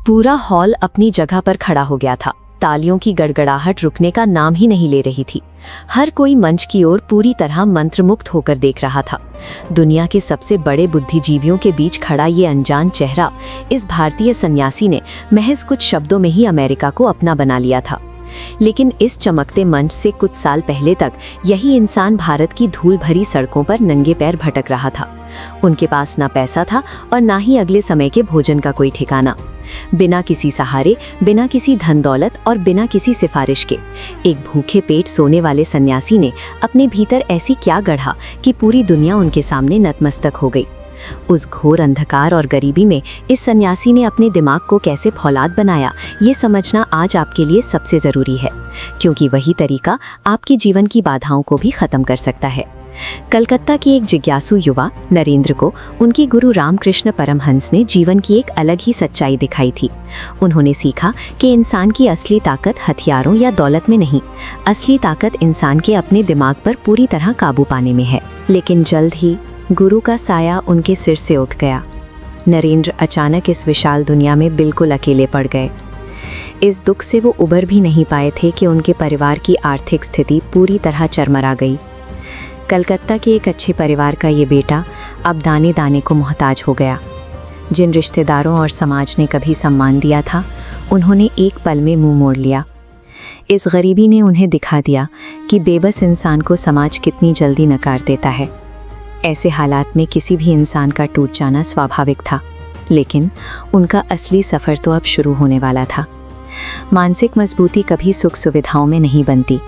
पूरा हॉल अपनी जगह पर खड़ा हो गया था। तालियों की गड़गड़ाहट रुकने का नाम ही नहीं ले रही थी। हर कोई मंच की ओर पूरी तरह मंत्रमुग्ध होकर देख रहा था। दुनिया के सबसे बड़े बुद्धिजीवियों के बीच खड़ा ये अनजान चेहरा, इस भारतीय सन्यासी ने महज कुछ शब्दों में ही अमेरिका को अपना बना लिया था। लेकिन इस चमकते मंच से कुछ साल पहले तक यही इंसान भारत की धूल भरी सड़कों पर नंगे पैर भटक रहा था। उनके पास ना पैसा था और ना ही अगले समय के भोजन का कोई ठिकाना। बिना किसी सहारे, बिना किसी धन दौलत और बिना किसी सिफारिश के एक भूखे पेट सोने वाले सन्यासी ने अपने भीतर ऐसी क्या गढ़ा कि पूरी दुनिया उनके सामने नतमस्तक हो गई। उस घोर अंधकार और गरीबी में इस सन्यासी ने अपने दिमाग को कैसे फौलाद बनाया, ये समझना आज आपके लिए सबसे ज़रूरी है, क्योंकि वही तरीका आपके जीवन की बाधाओं को भी ख़त्म कर सकता है। कलकत्ता की एक जिज्ञासु युवा नरेंद्र को उनके गुरु रामकृष्ण परमहंस ने जीवन की एक अलग ही सच्चाई दिखाई थी। उन्होंने सीखा कि इंसान की असली ताकत हथियारों या दौलत में नहीं, असली ताकत इंसान के अपने दिमाग पर पूरी तरह काबू पाने में है। लेकिन जल्द ही गुरु का साया उनके सिर से उठ गया। नरेंद्र अचानक इस विशाल दुनिया में बिल्कुल अकेले पड़ गए। इस दुख से वो उबर भी नहीं पाए थे कि उनके परिवार की आर्थिक स्थिति पूरी तरह चरमरा गई। कलकत्ता के एक अच्छे परिवार का ये बेटा अब दाने दाने को मोहताज हो गया। जिन रिश्तेदारों और समाज ने कभी सम्मान दिया था, उन्होंने एक पल में मुंह मोड़ लिया। इस गरीबी ने उन्हें दिखा दिया कि बेबस इंसान को समाज कितनी जल्दी नकार देता है। ऐसे हालात में किसी भी इंसान का टूट जाना स्वाभाविक था, लेकिन उनका असली सफ़र तो अब शुरू होने वाला था। मानसिक मजबूती कभी सुख सुविधाओं में नहीं बनती।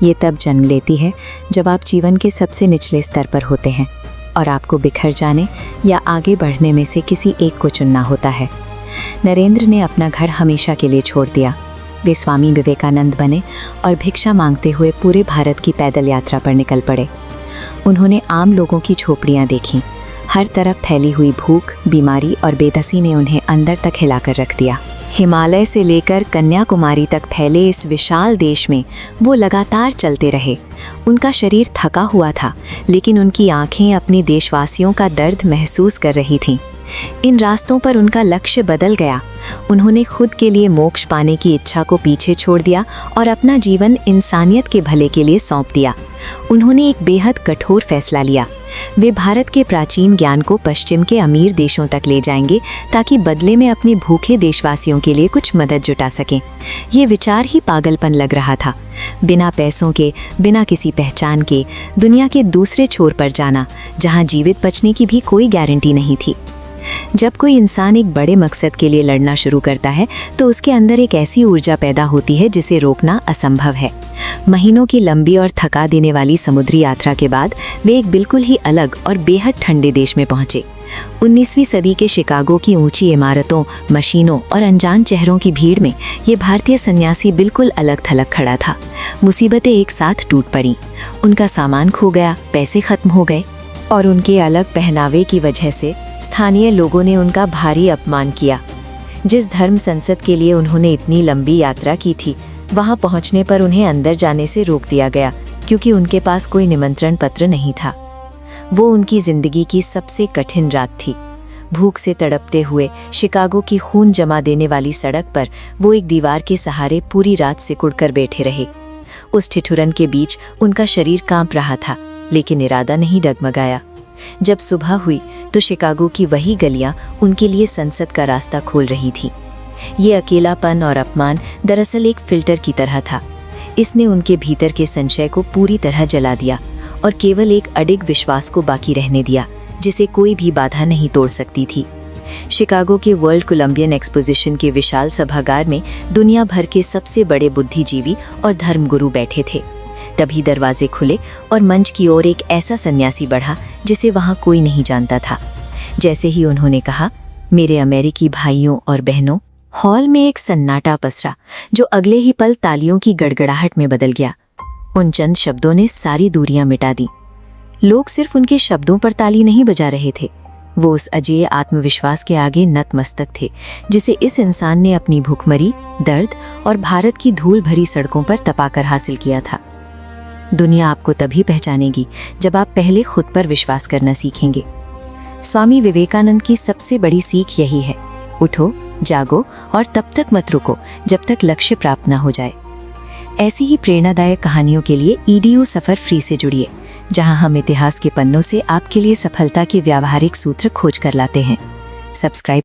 ये तब जन्म लेती है जब आप जीवन के सबसे निचले स्तर पर होते हैं और आपको बिखर जाने या आगे बढ़ने में से किसी एक को चुनना होता है। नरेंद्र ने अपना घर हमेशा के लिए छोड़ दिया। वे स्वामी विवेकानंद बने और भिक्षा मांगते हुए पूरे भारत की पैदल यात्रा पर निकल पड़े। उन्होंने आम लोगों की झोपड़ियाँ देखीं। हर तरफ फैली हुई भूख, बीमारी और बेबसी ने उन्हें अंदर तक हिलाकर रख दिया। हिमालय से लेकर कन्याकुमारी तक फैले इस विशाल देश में वो लगातार चलते रहे। उनका शरीर थका हुआ था, लेकिन उनकी आंखें अपने देशवासियों का दर्द महसूस कर रही थीं। इन रास्तों पर उनका लक्ष्य बदल गया। उन्होंने खुद के लिए मोक्ष पाने की इच्छा को पीछे छोड़ दिया और अपना जीवन इंसानियत के भले के लिए सौंप दिया। उन्होंने एक बेहद कठोर फैसला लिया। वे भारत के प्राचीन ज्ञान को पश्चिम के अमीर देशों तक ले जाएंगे, ताकि बदले में अपने भूखे देशवासियों के लिए कुछ मदद जुटा सकें। ये विचार ही पागलपन लग रहा था। बिना पैसों के, बिना किसी पहचान के दुनिया के दूसरे छोर पर जाना, जहां जीवित बचने की भी कोई गारंटी नहीं थी। जब कोई इंसान एक बड़े मकसद के लिए लड़ना शुरू करता है, तो उसके अंदर एक ऐसी ऊर्जा पैदा होती है जिसे रोकना असंभव है। महीनों की लंबी और थका देने वाली समुद्री यात्रा के बाद वे एक बिल्कुल ही अलग और बेहद ठंडे देश में पहुंचे। 19वीं सदी के शिकागो की ऊंची इमारतों, मशीनों और अनजान चेहरों की भीड़ में ये भारतीय सन्यासी बिल्कुल अलग थलग खड़ा था। मुसीबतें एक साथ टूट पड़ी। उनका सामान खो गया, पैसे खत्म हो गए और उनके अलग पहनावे की वजह से स्थानीय लोगों ने उनका भारी अपमान किया। जिस धर्म संसद के लिए उन्होंने इतनी लंबी यात्रा की थी, वहां पहुंचने पर उन्हें अंदर जाने से रोक दिया गया, क्योंकि उनके पास कोई निमंत्रण पत्र नहीं था। वो उनकी जिंदगी की सबसे कठिन रात थी। भूख से तड़पते हुए शिकागो की खून जमा देने वाली सड़क पर वो एक दीवार के सहारे पूरी रात सिकुड़कर बैठे रहे। उस ठिठुरन के बीच उनका शरीर कांप रहा था, लेकिन इरादा नहीं डगमगाया। जब सुबह हुई तो शिकागो की वही गलियां उनके लिए संसद का रास्ता खोल रही थी। ये अकेलापन और अपमान दरअसल एक फिल्टर की तरह था। इसने उनके भीतर के संशय को पूरी तरह जला दिया और केवल एक अडिग विश्वास को बाकी रहने दिया, जिसे कोई भी बाधा नहीं तोड़ सकती थी। शिकागो के वर्ल्ड कोलंबियन एक्सपोजिशन के विशाल सभागार में दुनिया भर के सबसे बड़े बुद्धिजीवी और धर्मगुरु बैठे थे। तभी दरवाजे खुले और मंच की ओर एक ऐसा सन्यासी बढ़ा जिसे वहां कोई नहीं जानता था। जैसे ही उन्होंने कहा, मेरे अमेरिकी भाइयों और बहनों, हॉल में एक सन्नाटा पसरा, जो अगले ही पल तालियों की गड़गड़ाहट में बदल गया। उन चंद शब्दों ने सारी दूरियां मिटा दी। लोग सिर्फ उनके शब्दों पर ताली नहीं बजा रहे थे, वो उस अजेय आत्मविश्वास के आगे नतमस्तक थे, जिसे इस इंसान ने अपनी भूखमरी, दर्द और भारत की धूल भरी सड़कों पर तपाकर हासिल किया था। दुनिया आपको तभी पहचानेगी जब आप पहले खुद पर विश्वास करना सीखेंगे। स्वामी विवेकानंद की सबसे बड़ी सीख यही है, उठो, जागो और तब तक मत रुको जब तक लक्ष्य प्राप्त न हो जाए। ऐसी ही प्रेरणादायक कहानियों के लिए EDU सफर फ्री से जुड़िए, जहां हम इतिहास के पन्नों से आपके लिए सफलता के व्यावहारिक सूत्र खोज कर लाते हैं। सब्सक्राइब